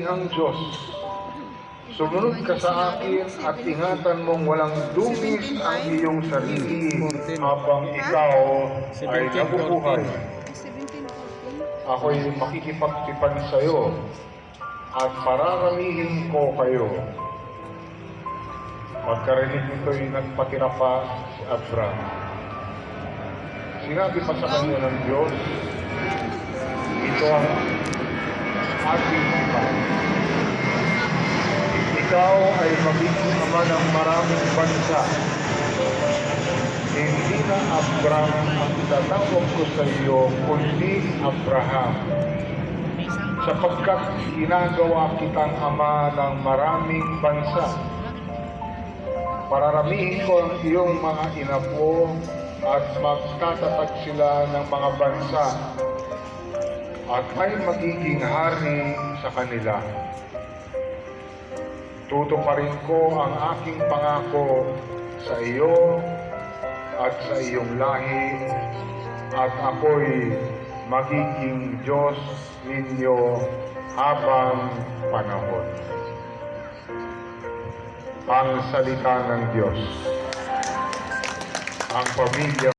makapangyarihang Diyos. Sumunod ka sa akin at ingatan mong walang dungis ang iyong sarili habang ikaw ay nabubuhay. Ako'y makikipagtipan sa iyo at pararamihin ko kayo. Pagkarinig nito'y nagpatira pa si Abraham. Sinabi pa sa kanya ng Diyos, ito ang ating ipan. Ikaw ay magiging ama ng maraming bansa. Hindi na Abraham ang itatawag ko sa iyo, kundi Abraham. Sapagkat ginagawa kitang ama ng maraming bansa. Pararamihin ko ang iyong mga inapo at magtatatag sila ng mga bansa at ay magiging hari sa kanila. Tutuparin ko ang aking pangako sa iyo at sa iyong lahi at ako'y magiging Diyos ninyo habang panahon. Ang salita ng Diyos. Ang pamilya